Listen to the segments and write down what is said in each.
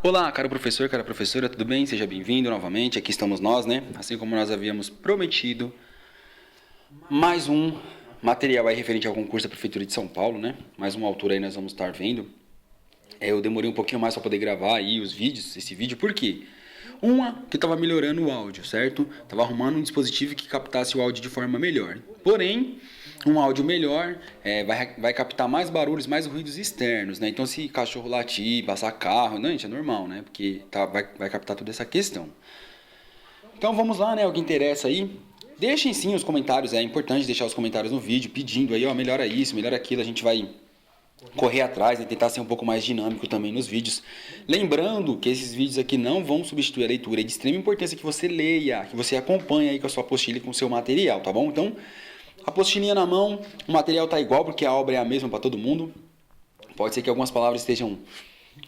Olá, caro professor, cara professora, tudo bem? Seja bem-vindo novamente, aqui estamos nós, né? Assim como nós havíamos prometido, mais um material aí referente ao concurso da Prefeitura de São Paulo, né? Mais uma altura aí nós vamos estar vendo. Eu demorei um pouquinho mais para poder gravar aí os vídeos, esse vídeo, por quê? Que estava melhorando o áudio, certo? Estava arrumando um dispositivo que captasse o áudio de forma melhor. Porém, um áudio melhor vai captar mais barulhos, mais ruídos externos, né? Então, se cachorro latir, passar carro, não, gente, é normal, né? Porque vai captar toda essa questão. Então, vamos lá, né? O que interessa aí. Deixem sim os comentários, é importante deixar os comentários no vídeo, pedindo aí, ó, melhora isso, melhora aquilo, a gente vai correr atrás e tentar ser um pouco mais dinâmico também nos vídeos. Lembrando que esses vídeos aqui não vão substituir a leitura, é de extrema importância que você leia, que você acompanhe aí com a sua apostila e com o seu material, tá bom? Então, a apostilinha na mão, o material tá igual porque a obra é a mesma para todo mundo. Pode ser que algumas palavras estejam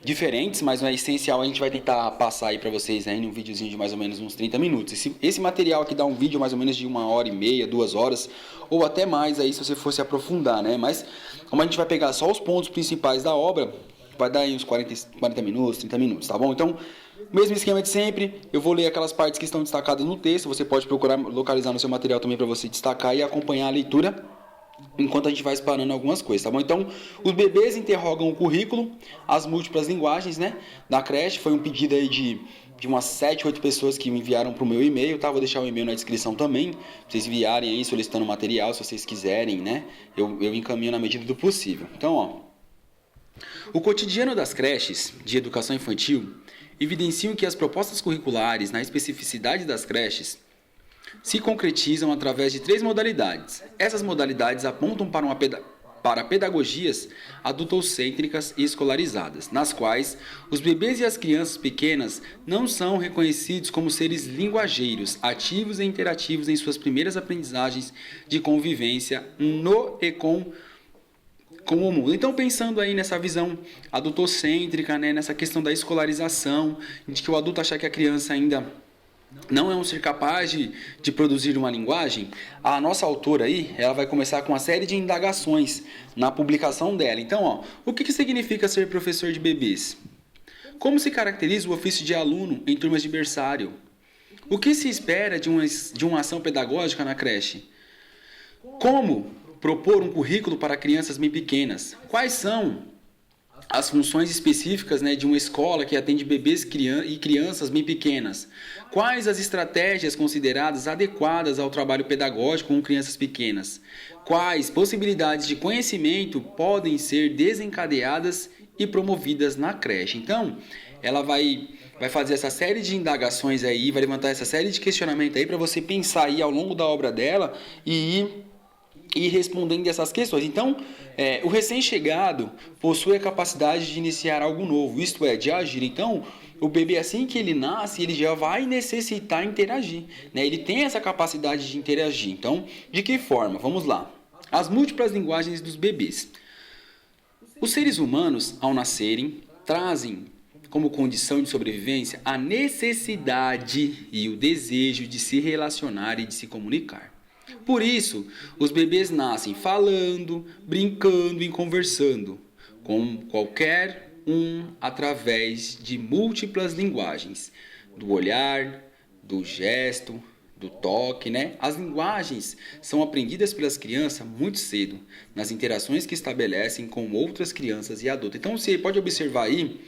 diferentes, mas no essencial a gente vai tentar passar aí para vocês aí num videozinho de mais ou menos uns 30 minutos. Esse material aqui dá um vídeo mais ou menos de 1h30, 2 horas, ou até mais aí se você fosse aprofundar, né? Mas como a gente vai pegar só os pontos principais da obra, vai dar aí uns 40 minutos, 30 minutos, tá bom? Então, mesmo esquema de sempre, eu vou ler aquelas partes que estão destacadas no texto, você pode procurar localizar no seu material também para você destacar e acompanhar a leitura enquanto a gente vai explanando algumas coisas, tá bom? Então, os bebês interrogam o currículo, as múltiplas linguagens, né, da creche. Foi um pedido aí de umas 7, 8 pessoas que me enviaram para o meu e-mail, tá? Vou deixar o e-mail na descrição também, pra vocês enviarem aí solicitando material, se vocês quiserem, né? Eu encaminho na medida do possível. Então, ó, o cotidiano das creches de educação infantil evidenciam que as propostas curriculares na especificidade das creches se concretizam através de 3 modalidades. Essas modalidades apontam para pedagogias adultocêntricas e escolarizadas, nas quais os bebês e as crianças pequenas não são reconhecidos como seres linguageiros, ativos e interativos em suas primeiras aprendizagens de convivência no e com o mundo. Então, pensando aí nessa visão adultocêntrica, né, nessa questão da escolarização, de que o adulto achar que a criança ainda não é um ser capaz de produzir uma linguagem, a nossa autora aí, ela vai começar com uma série de indagações na publicação dela. Então, ó, o que significa ser professor de bebês? Como se caracteriza o ofício de aluno em turmas de berçário? O que se espera de uma ação pedagógica na creche? Como propor um currículo para crianças bem pequenas? Quais são as funções específicas, né, de uma escola que atende bebês e crianças bem pequenas? Quais as estratégias consideradas adequadas ao trabalho pedagógico com crianças pequenas? Quais possibilidades de conhecimento podem ser desencadeadas e promovidas na creche? Então, ela vai fazer essa série de indagações aí, vai levantar essa série de questionamentos aí para você pensar aí ao longo da obra dela e ir respondendo essas questões. Então, o recém-chegado possui a capacidade de iniciar algo novo, isto é, de agir. Então, o bebê, assim que ele nasce, ele já vai necessitar interagir, né? Ele tem essa capacidade de interagir. Então, de que forma? Vamos lá. As múltiplas linguagens dos bebês. Os seres humanos, ao nascerem, trazem como condição de sobrevivência a necessidade e o desejo de se relacionar e de se comunicar. Por isso, os bebês nascem falando, brincando e conversando com qualquer um através de múltiplas linguagens, do olhar, do gesto, do toque, né? As linguagens são aprendidas pelas crianças muito cedo, nas interações que estabelecem com outras crianças e adultos. Então, você pode observar aí,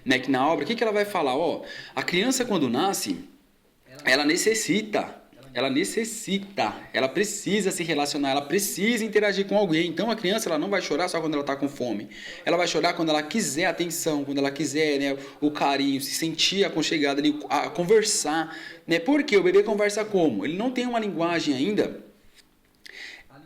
né, que na obra, o que ela vai falar? Ó, a criança quando nasce, ela precisa se relacionar, ela precisa interagir com alguém. Então a criança, ela não vai chorar só quando ela está com fome. Ela vai chorar quando ela quiser atenção, quando ela quiser, né, o carinho, se sentir aconchegada ali, a conversar, né? Porque o bebê conversa como? Ele não tem uma linguagem ainda,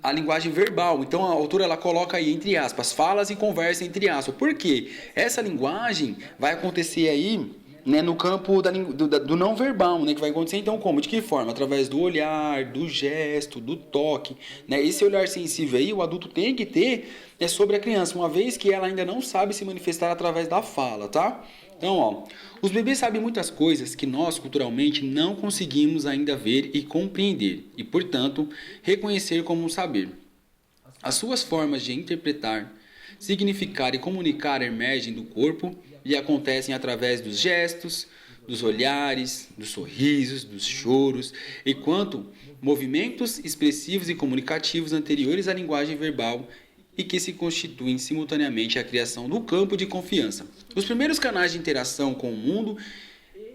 a linguagem verbal. Então a autora, ela coloca aí entre aspas, falas e conversa entre aspas. Por quê? Essa linguagem vai acontecer aí, né, no campo do não verbal, né, que vai acontecer então como? De que forma? Através do olhar, do gesto, do toque, né? Esse olhar sensível aí o adulto tem que ter, sobre a criança, uma vez que ela ainda não sabe se manifestar através da fala, tá? Então, ó, os bebês sabem muitas coisas que nós culturalmente não conseguimos ainda ver e compreender e, portanto, reconhecer como um saber. As suas formas de interpretar, significar e comunicar emergem do corpo e acontecem através dos gestos, dos olhares, dos sorrisos, dos choros, enquanto movimentos expressivos e comunicativos anteriores à linguagem verbal e que se constituem simultaneamente a criação do campo de confiança. Os primeiros canais de interação com o mundo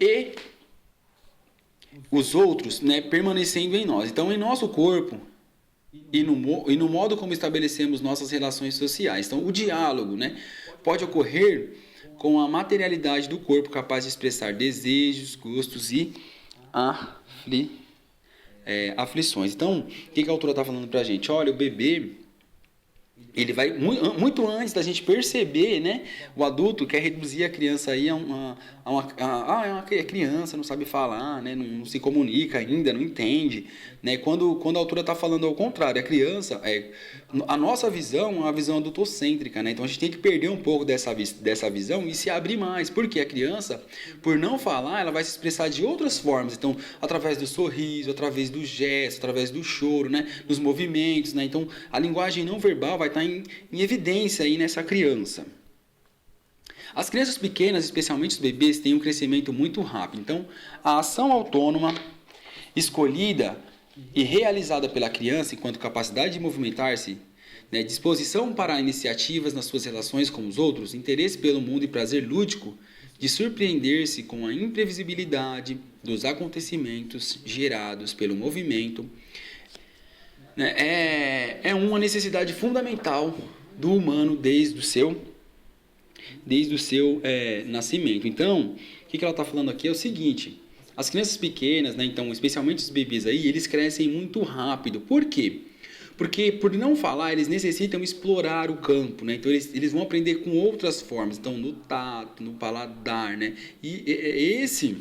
e os outros, né, permanecendo em nós. Então, em nosso corpo e no modo como estabelecemos nossas relações sociais. Então, o diálogo, né, pode ocorrer com a materialidade do corpo capaz de expressar desejos, gostos e aflições. Então, o que a autora está falando para a gente? Olha, o bebê, ele vai, muito antes da gente perceber, né, o adulto quer reduzir a criança aí é criança, não sabe falar, né, não se comunica ainda, não entende, né, quando a autora está falando ao contrário, a criança, a nossa visão é uma visão adultocêntrica, né, então a gente tem que perder um pouco dessa visão e se abrir mais, porque a criança, por não falar, ela vai se expressar de outras formas, então, através do sorriso, através do gesto, através do choro, né, dos movimentos, né, então, a linguagem não verbal vai estar em evidência aí nessa criança. As crianças pequenas, especialmente os bebês, têm um crescimento muito rápido. Então, a ação autônoma, escolhida e realizada pela criança enquanto capacidade de movimentar-se, né, disposição para iniciativas nas suas relações com os outros, interesse pelo mundo e prazer lúdico de surpreender-se com a imprevisibilidade dos acontecimentos gerados pelo movimento, né, é uma necessidade fundamental do humano desde o seu nascimento. Então, o que ela está falando aqui é o seguinte: as crianças pequenas, né, então, especialmente os bebês aí, eles crescem muito rápido. Por quê? Porque, por não falar, eles necessitam explorar o campo, né? Então, eles vão aprender com outras formas. Então, no tato, no paladar, né? E esse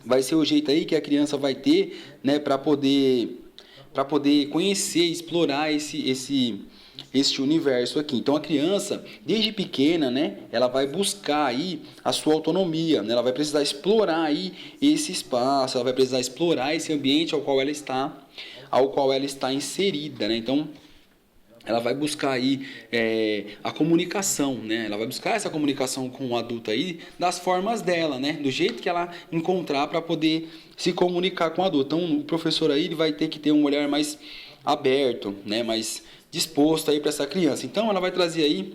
vai ser o jeito aí que a criança vai ter, né, para poder conhecer, explorar este universo aqui. Então, a criança, desde pequena, né, ela vai buscar aí a sua autonomia, né? Ela vai precisar explorar aí esse espaço, ela vai precisar explorar esse ambiente ao qual ela está inserida, né? Então, ela vai buscar aí a comunicação, né? Ela vai buscar essa comunicação com o adulto aí das formas dela, né? Do jeito que ela encontrar para poder se comunicar com o adulto. Então, o professor aí ele vai ter que ter um olhar mais aberto, né? Mais disposto aí para essa criança. Então, ela vai trazer aí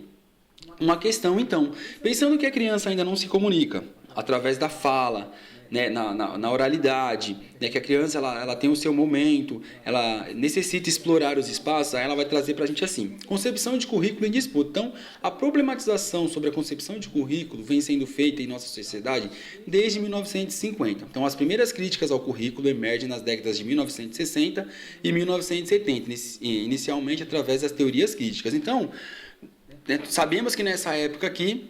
uma questão, então, pensando que a criança ainda não se comunica através da fala, né, na oralidade, né, que a criança ela tem o seu momento, ela necessita explorar os espaços, aí ela vai trazer para a gente assim: concepção de currículo em disputa. Então, a problematização sobre a concepção de currículo vem sendo feita em nossa sociedade desde 1950. Então, as primeiras críticas ao currículo emergem nas décadas de 1960 e 1970, inicialmente através das teorias críticas. Então, sabemos que nessa época aqui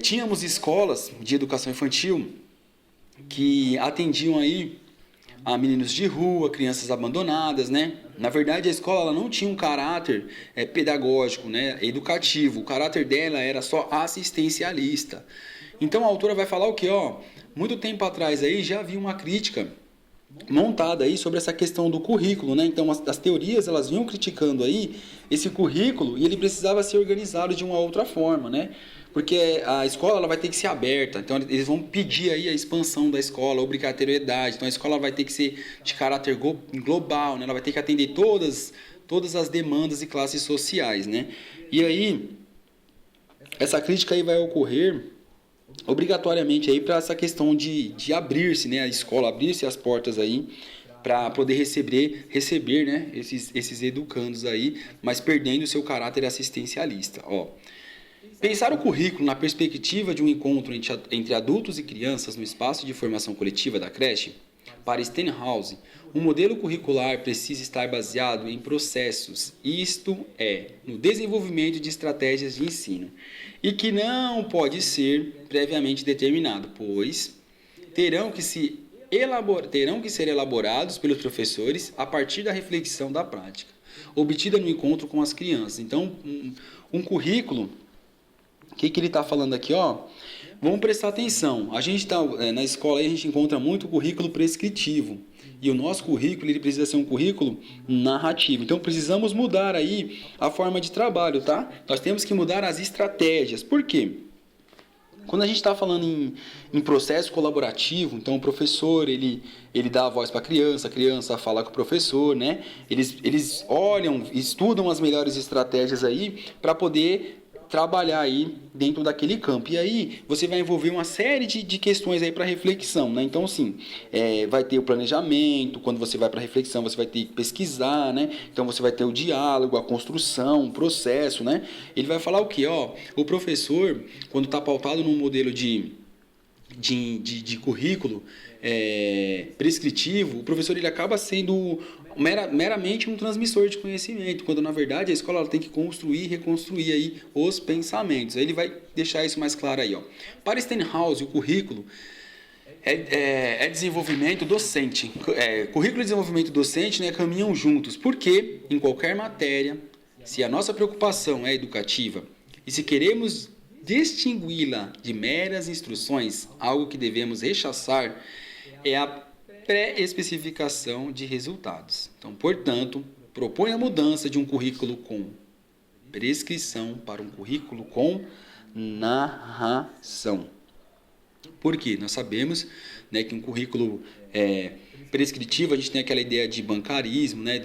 tínhamos escolas de educação infantil que atendiam aí a meninos de rua, crianças abandonadas, né? Na verdade, a escola ela não tinha um caráter pedagógico, né, educativo. O caráter dela era só assistencialista. Então, a autora vai falar o quê? Muito tempo atrás aí já havia uma crítica montada aí sobre essa questão do currículo, né? Então, as teorias elas vinham criticando aí esse currículo e ele precisava ser organizado de uma outra forma, né? Porque a escola ela vai ter que ser aberta, então eles vão pedir aí a expansão da escola, a obrigatoriedade, então a escola vai ter que ser de caráter global, né? Ela vai ter que atender todas as demandas e classes sociais, né? E aí, essa crítica aí vai ocorrer obrigatoriamente aí para essa questão de abrir-se, né? A escola, abrir-se as portas aí para poder receber, né? esses educandos aí, mas perdendo o seu caráter assistencialista, Pensar o currículo na perspectiva de um encontro entre adultos e crianças no espaço de formação coletiva da creche, para Stenhouse, um modelo curricular precisa estar baseado em processos, isto é, no desenvolvimento de estratégias de ensino, e que não pode ser previamente determinado, pois terão que ser elaborados pelos professores a partir da reflexão da prática, obtida no encontro com as crianças. Então, um currículo. O que ele está falando aqui? Vamos prestar atenção. A gente está na escola, aí a gente encontra muito currículo prescritivo. E o nosso currículo ele precisa ser um currículo narrativo. Então, precisamos mudar aí a forma de trabalho, tá? Nós temos que mudar as estratégias. Por quê? Quando a gente está falando em processo colaborativo, então o professor ele dá a voz para a criança fala com o professor, né? Eles olham, estudam as melhores estratégias aí para poder trabalhar aí dentro daquele campo. E aí você vai envolver uma série de questões aí para reflexão, né? Então, assim, vai ter o planejamento, quando você vai para reflexão, você vai ter que pesquisar, né? Então, você vai ter o diálogo, a construção, o processo, né? Ele vai falar o quê? Ó, o professor, quando está pautado num modelo de currículo prescritivo, o professor ele acaba sendo meramente um transmissor de conhecimento, quando na verdade a escola ela tem que construir e reconstruir aí os pensamentos. Aí ele vai deixar isso mais claro aí. Ó. Para Stenhouse, o currículo é desenvolvimento docente. Currículo e desenvolvimento docente, né, caminham juntos, porque em qualquer matéria, se a nossa preocupação é educativa e se queremos distingui-la de meras instruções, algo que devemos rechaçar é a pré-especificação de resultados. Então, portanto, propõe a mudança de um currículo com prescrição para um currículo com narração. Por quê? Nós sabemos, né, que um currículo prescritivo, a gente tem aquela ideia de bancarismo, né,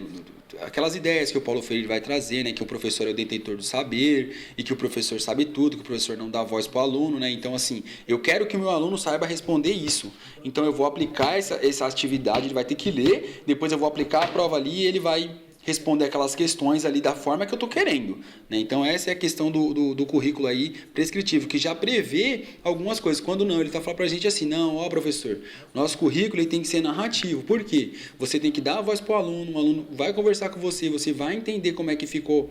aquelas ideias que o Paulo Freire vai trazer, né, que o professor é o detentor do saber e que o professor sabe tudo, que o professor não dá voz para o aluno, né? Então, assim, eu quero que o meu aluno saiba responder isso. Então, eu vou aplicar essa atividade, ele vai ter que ler, depois eu vou aplicar a prova ali e ele vai responder aquelas questões ali da forma que eu estou querendo, né? Então, essa é a questão do currículo aí prescritivo, que já prevê algumas coisas. Quando não, ele está falando para a gente assim, não, ó professor, nosso currículo ele tem que ser narrativo. Por quê? Você tem que dar a voz para o aluno vai conversar com você, você vai entender como é que ficou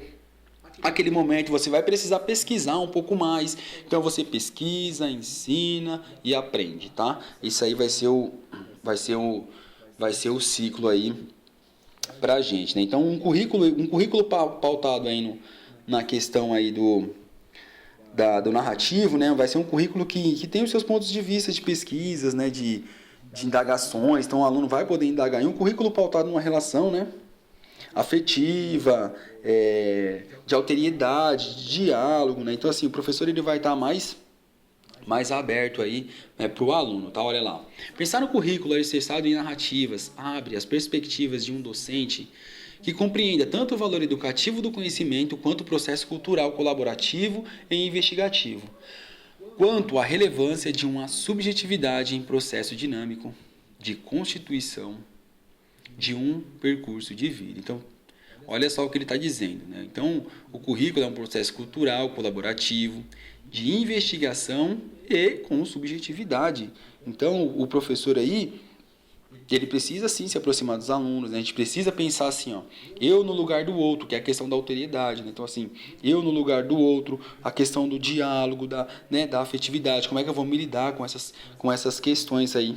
aquele momento, você vai precisar pesquisar um pouco mais. Então, você pesquisa, ensina e aprende, tá? Isso aí vai ser o ciclo aí para a gente, né? Então, um currículo pautado aí na questão aí do narrativo, né? Vai ser um currículo que tem os seus pontos de vista de pesquisas, né? De indagações. Então, o aluno vai poder indagar. E um currículo pautado numa relação, né, afetiva, de alteridade, de diálogo, né? Então, assim, o professor ele vai estar mais aberto aí, né, para o aluno, tá? Olha lá. Pensar no currículo alicerçado em narrativas abre as perspectivas de um docente que compreenda tanto o valor educativo do conhecimento quanto o processo cultural colaborativo e investigativo, quanto a relevância de uma subjetividade em processo dinâmico de constituição de um percurso de vida. Então, olha só o que ele está dizendo, né? Então, o currículo é um processo cultural, colaborativo, de investigação e com subjetividade. Então, o professor aí, ele precisa sim se aproximar dos alunos, né? A gente precisa pensar assim, ó, eu no lugar do outro, que é a questão da alteridade, né? Então, assim, eu no lugar do outro, a questão do diálogo, da afetividade, como é que eu vou me lidar com essas questões aí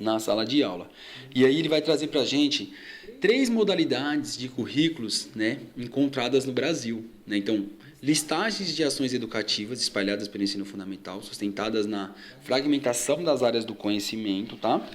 na sala de aula. E aí ele vai trazer para a gente 3 modalidades de currículos, né, encontradas no Brasil, né? Então, listagens de ações educativas espalhadas pelo ensino fundamental, sustentadas na fragmentação das áreas do conhecimento, tá?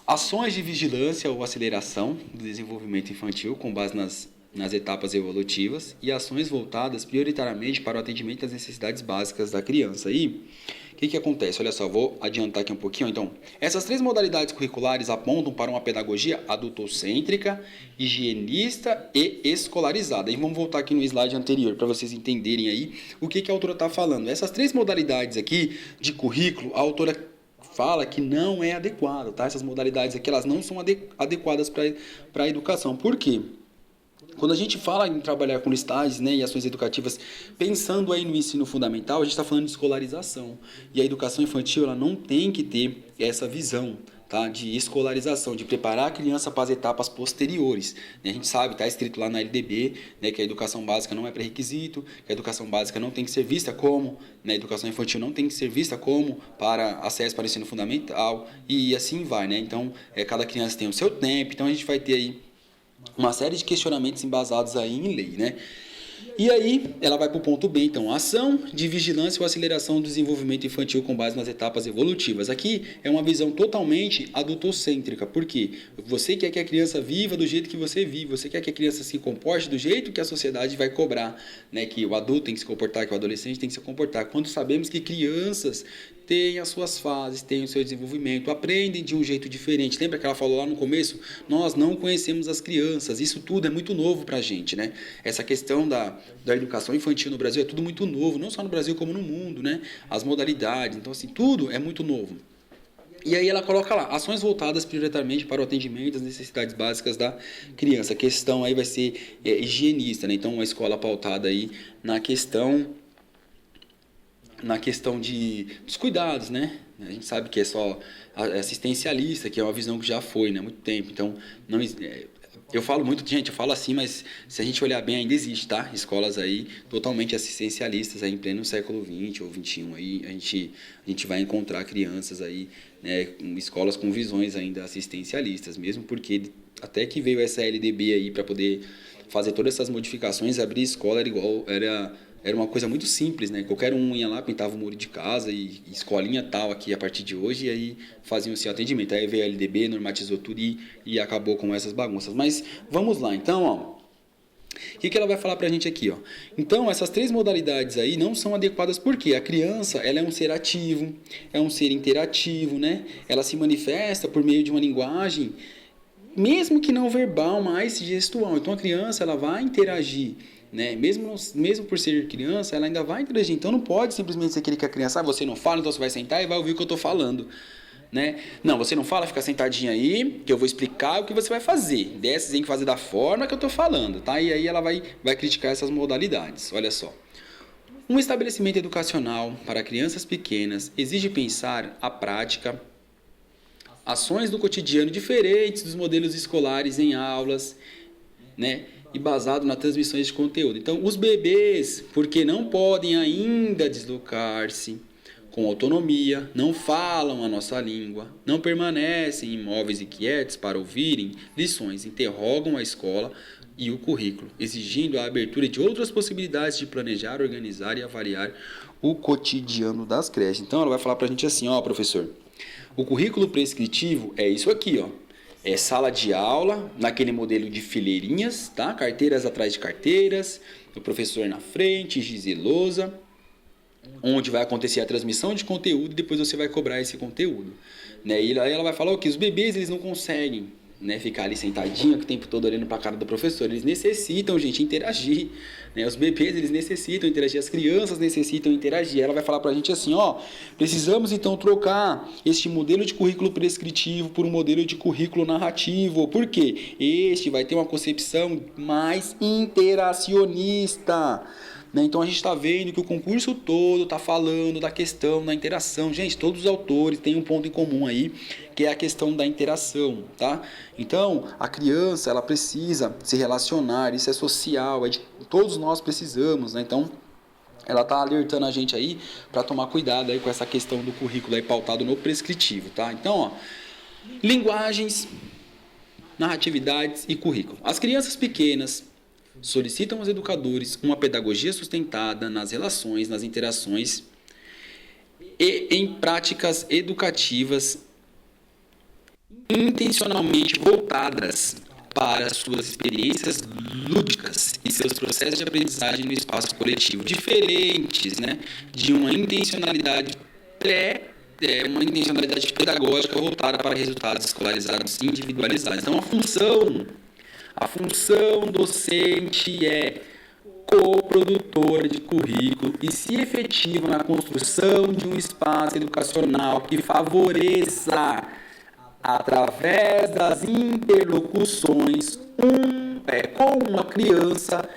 Ações de vigilância ou aceleração do desenvolvimento infantil com base nas etapas evolutivas e ações voltadas prioritariamente para o atendimento às necessidades básicas da criança. E o que acontece? Olha só, vou adiantar aqui um pouquinho. Então, essas 3 modalidades curriculares apontam para uma pedagogia adultocêntrica, higienista e escolarizada. E vamos voltar aqui no slide anterior para vocês entenderem aí o que a autora está falando. Essas 3 modalidades aqui de currículo, a autora fala que não é adequado, tá? Essas modalidades aqui, elas não são adequadas para a educação. Por quê? Quando a gente fala em trabalhar com listagens, né, e ações educativas, pensando aí no ensino fundamental, a gente está falando de escolarização. E a educação infantil ela não tem que ter essa visão, tá, de escolarização, de preparar a criança para as etapas posteriores. A gente sabe, está escrito lá na LDB, né, que a educação básica não é pré-requisito, que a educação básica não tem que ser vista como, né, a educação infantil não tem que ser vista como para acesso para o ensino fundamental, e assim vai, né? Então, cada criança tem o seu tempo, então a gente vai ter aí uma série de questionamentos embasados aí em lei, né? E aí, ela vai para o ponto B, então, ação de vigilância ou aceleração do desenvolvimento infantil com base nas etapas evolutivas. Aqui é uma visão totalmente adultocêntrica, porque você quer que a criança viva do jeito que você vive, você quer que a criança se comporte do jeito que a sociedade vai cobrar, né? Que o adulto tem que se comportar, que o adolescente tem que se comportar, quando sabemos que crianças têm as suas fases, têm o seu desenvolvimento, aprendem de um jeito diferente. Lembra que ela falou lá no começo? Nós não conhecemos as crianças, isso tudo é muito novo para a gente, né? Essa questão da educação infantil no Brasil é tudo muito novo, não só no Brasil como no mundo, né? As modalidades, então assim, tudo é muito novo. E aí ela coloca lá, ações voltadas prioritariamente para o atendimento às necessidades básicas da criança. A questão aí vai ser higienista, né? Então uma escola pautada aí na questão dos cuidados, né? A gente sabe que é só assistencialista, que é uma visão que já foi, né? Há muito tempo. Então, não, eu falo muito, gente, eu falo assim, mas se a gente olhar bem, ainda existe, tá? Escolas aí totalmente assistencialistas aí em pleno século XX ou XXI. Aí a gente vai encontrar crianças aí, né? Escolas com visões ainda assistencialistas, mesmo porque até que veio essa LDB aí para poder fazer todas essas modificações, abrir escola era uma coisa muito simples, né? Qualquer um ia lá, pintava o muro de casa e escolinha tal aqui a partir de hoje, e aí faziam o seu atendimento. Aí veio a LDB, normatizou tudo e acabou com essas bagunças. Mas vamos lá, então, ó. O que ela vai falar pra gente aqui, ó? Então, essas 3 modalidades aí não são adequadas porque a criança, ela é um ser ativo, é um ser interativo, né? Ela se manifesta por meio de uma linguagem, mesmo que não verbal, mas gestual. Então, a criança, ela vai interagir, né? Mesmo por ser criança, ela ainda vai interagir. Então não pode simplesmente ser aquele que a criança, você não fala, então você vai sentar e vai ouvir o que eu estou falando, né? Não, você não fala, fica sentadinha aí, que eu vou explicar o que você vai fazer. Dessa tem que fazer da forma que eu estou falando, tá? E aí ela vai criticar essas modalidades. Olha só. Um estabelecimento educacional para crianças pequenas exige pensar a prática, ações do cotidiano diferentes dos modelos escolares em aulas, né? E basado nas transmissões de conteúdo. Então, os bebês, porque não podem ainda deslocar-se com autonomia, não falam a nossa língua, não permanecem imóveis e quietos para ouvirem lições, interrogam a escola e o currículo, exigindo a abertura de outras possibilidades de planejar, organizar e avaliar o cotidiano das creches. Então, ela vai falar para a gente assim, ó, professor, o currículo prescritivo é isso aqui, ó. É sala de aula, naquele modelo de fileirinhas, tá? Carteiras atrás de carteiras, o professor na frente, giz e lousa, onde vai acontecer a transmissão de conteúdo e depois você vai cobrar esse conteúdo, né? E aí ela vai falar que os bebês, eles não conseguem, né, ficar ali sentadinho o tempo todo olhando para a cara do professor. Eles necessitam, gente, interagir, né? Os bebês, eles necessitam interagir, as crianças necessitam interagir. Ela vai falar para a gente assim, ó, precisamos então trocar este modelo de currículo prescritivo por um modelo de currículo narrativo. Por quê? Este vai ter uma concepção mais interacionista, né? Então a gente está vendo que o concurso todo está falando da questão da interação. Gente, todos os autores têm um ponto em comum aí, que é a questão da interação, tá? Então, a criança, ela precisa se relacionar, isso é social, todos nós precisamos, né? Então, ela está alertando a gente aí para tomar cuidado aí com essa questão do currículo aí pautado no prescritivo, tá? Então, ó, linguagens, narratividades e currículo. As crianças pequenas solicitam aos educadores uma pedagogia sustentada nas relações, nas interações e em práticas educativas intencionalmente voltadas para suas experiências lúdicas e seus processos de aprendizagem no espaço coletivo, diferentes, né, de uma intencionalidade uma intencionalidade pedagógica voltada para resultados escolarizados individualizados. Então, a função docente é coprodutora de currículo e se efetiva na construção de um espaço educacional que favoreça, através das interlocuções com a criança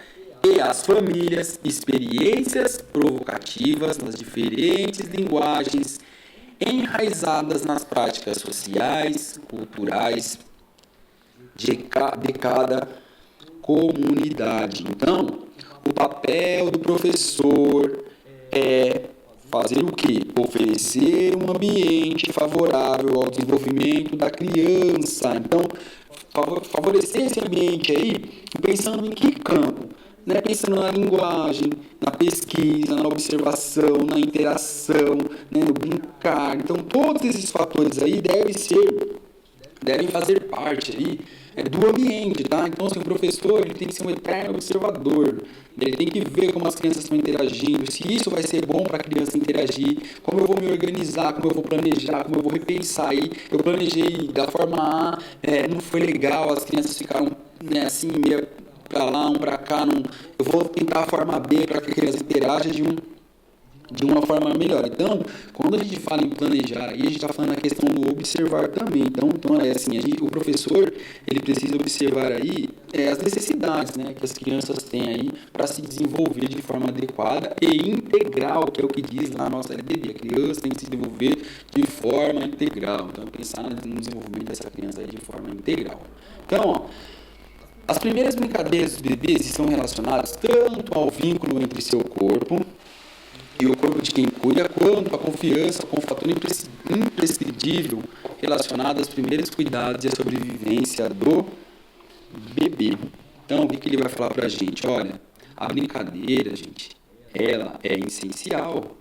e as famílias, experiências provocativas nas diferentes linguagens enraizadas nas práticas sociais, culturais de cada comunidade. Então, o papel do professor é fazer o quê? Oferecer um ambiente favorável ao desenvolvimento da criança. Então, favorecer esse ambiente aí, pensando em que campo? né, pensando na linguagem, na pesquisa, na observação, na interação, né, no brincar. Então, todos esses fatores aí devem fazer parte aí do ambiente, tá? Então, assim, o professor ele tem que ser um eterno observador. Ele tem que ver como as crianças estão interagindo, se isso vai ser bom para a criança interagir, como eu vou me organizar, como eu vou planejar, como eu vou repensar aí. Eu planejei da forma A, não foi legal, as crianças ficaram, né, assim, meio para lá, um para cá. Não, eu vou tentar a forma B para que a criança interaja de uma forma melhor. Então, quando a gente fala em planejar, aí a gente está falando a questão do observar também. Então é assim, o professor ele precisa observar aí as necessidades, né, que as crianças têm aí para se desenvolver de forma adequada e integral, que é o que diz lá na nossa LDB. A criança tem que se desenvolver de forma integral. Então, pensar no desenvolvimento dessa criança aí de forma integral. Então, ó, as primeiras brincadeiras dos bebês estão relacionadas tanto ao vínculo entre seu corpo e o corpo de quem cuida, quanto a confiança com o fator imprescindível relacionado aos primeiros cuidados e à sobrevivência do bebê. Então, o que ele vai falar pra gente? Olha, a brincadeira, gente, ela é essencial.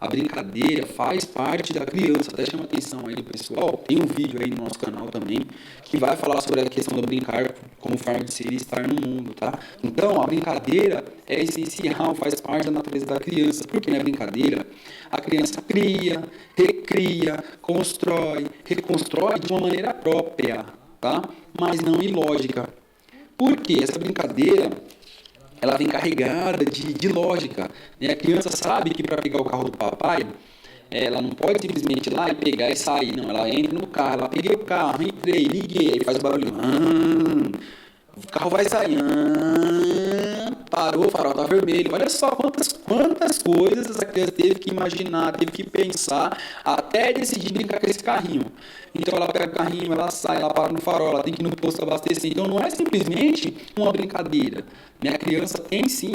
A brincadeira faz parte da criança. Até chama atenção aí do pessoal. Tem um vídeo aí no nosso canal também que vai falar sobre a questão do brincar como forma de ser e estar no mundo, tá? Então, a brincadeira é essencial, faz parte da natureza da criança. Porque na brincadeira, a criança cria, recria, constrói, reconstrói de uma maneira própria, tá? Mas não ilógica. Porque essa brincadeira ela vem carregada de lógica. Né? A criança sabe que para pegar o carro do papai, ela não pode simplesmente ir lá e pegar e sair. Não, ela entra no carro, ela peguei o carro, entrei, liguei, aí faz o barulho. O carro vai sair. Parou, o farol tá vermelho. Olha só quantas coisas essa criança teve que imaginar, teve que pensar, até decidir brincar com esse carrinho. Então ela pega o carrinho, ela sai, ela para no farol, ela tem que ir no posto abastecer. Então não é simplesmente uma brincadeira. A criança tem sim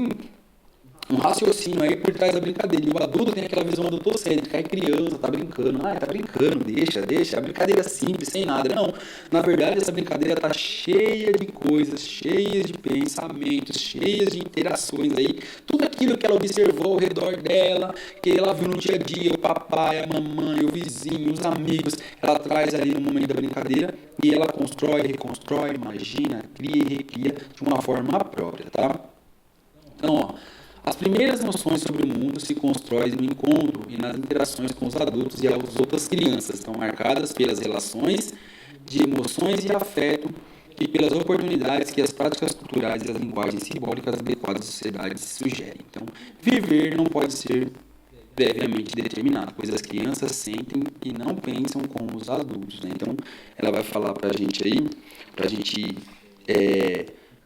um raciocínio aí por trás da brincadeira. E o adulto tem aquela visão adultocêntrica. É criança, tá brincando. Tá brincando, deixa. A brincadeira é simples, sem nada. Não, na verdade essa brincadeira tá cheia de coisas, cheias de pensamentos, cheias de interações aí. Tudo aquilo que ela observou ao redor dela, que ela viu no dia a dia, o papai, a mamãe, o vizinho, os amigos, ela traz ali no momento da brincadeira e ela constrói, reconstrói, imagina, cria e recria de uma forma própria, tá? Então, ó, as primeiras noções sobre o mundo se constroem no encontro e nas interações com os adultos e as outras crianças. Estão marcadas pelas relações de emoções e afeto e pelas oportunidades que as práticas culturais e as linguagens simbólicas adequadas da sociedade sugerem. Então, viver não pode ser previamente determinado, pois as crianças sentem e não pensam como os adultos. Né? Então, ela vai falar para a gente aí, para a gente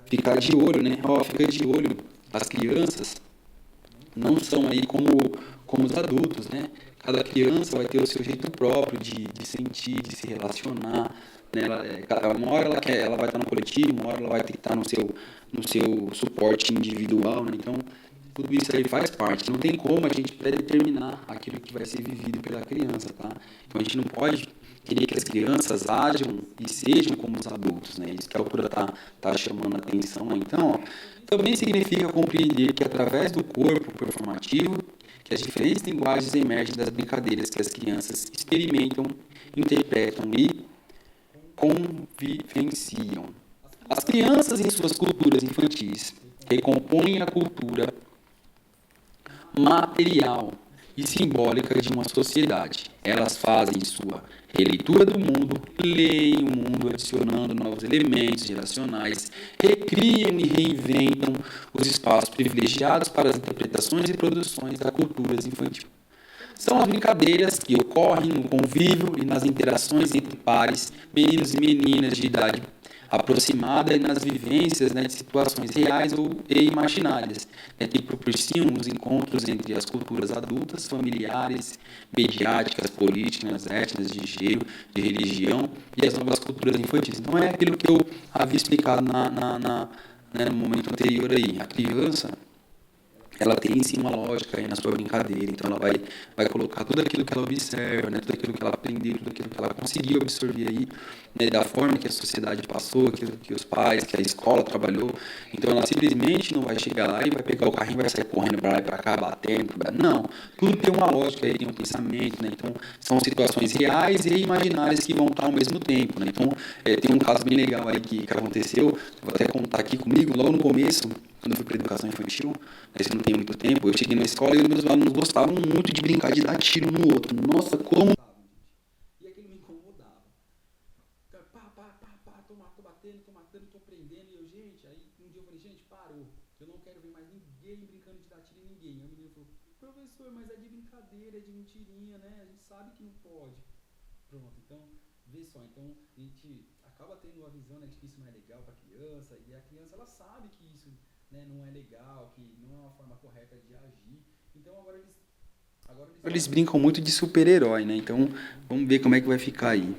ficar de olho, né? Fica de olho, as crianças não são aí como os adultos, né? Cada criança vai ter o seu jeito próprio de sentir, de se relacionar, né? Uma hora ela vai estar no coletivo, uma hora ela vai ter que estar no seu suporte individual, né? Então, tudo isso aí faz parte. Não tem como a gente predeterminar aquilo que vai ser vivido pela criança, tá? Então, a gente não pode querer que as crianças ajam e sejam como os adultos, né? Isso que a autora tá chamando a atenção, né? Então, ó, também significa compreender que através do corpo performativo, que as diferentes linguagens emergem das brincadeiras que as crianças experimentam, interpretam e convivenciam. As crianças em suas culturas infantis recompõem a cultura material e simbólica de uma sociedade. Elas fazem sua releitura do mundo, leem o mundo adicionando novos elementos geracionais, recriam e reinventam os espaços privilegiados para as interpretações e produções da cultura infantil. São as brincadeiras que ocorrem no convívio e nas interações entre pares, meninos e meninas de idade aproximada e nas vivências, né, de situações reais e imaginárias, né, que propiciam os encontros entre as culturas adultas, familiares, mediáticas, políticas, étnicas, de gênero, de religião e as novas culturas infantis. Então é aquilo que eu havia explicado né, no momento anterior aí. A criança ela tem sim uma lógica aí na sua brincadeira, então ela vai colocar tudo aquilo que ela observa, né, tudo aquilo que ela aprendeu, tudo aquilo que ela conseguiu absorver aí, né, da forma que a sociedade passou, aquilo que os pais, que a escola trabalhou. Então ela simplesmente não vai chegar lá e vai pegar o carrinho e vai sair correndo para lá e para cá, batendo, não, tudo tem uma lógica aí, tem um pensamento, né, então são situações reais e imaginárias que vão estar ao mesmo tempo, né, então tem um caso bem legal aí que aconteceu, vou até contar aqui comigo, logo no começo, quando eu fui para educação infantil, isso não tem muito tempo, eu cheguei na escola e os meus alunos gostavam muito de brincar de dar tiro no outro. Nossa, como... E aquilo me incomodava. Pá, tô batendo, tô matando, tô prendendo. E eu, gente, aí um dia eu falei, gente, parou. Eu não quero ver mais ninguém brincando de dar tiro em ninguém. Aí o menino falou, professor, mas é de brincadeira, é de mentirinha, né? A gente sabe que não pode. Pronto, então, vê só. Então, a gente acaba tendo uma visão, né, de que isso não é legal pra criança. E a criança, ela sabe que isso, né, não é legal, que não é uma forma correta de agir. Então agora eles brincam muito de super-herói, né? Então vamos ver como é que vai ficar aí.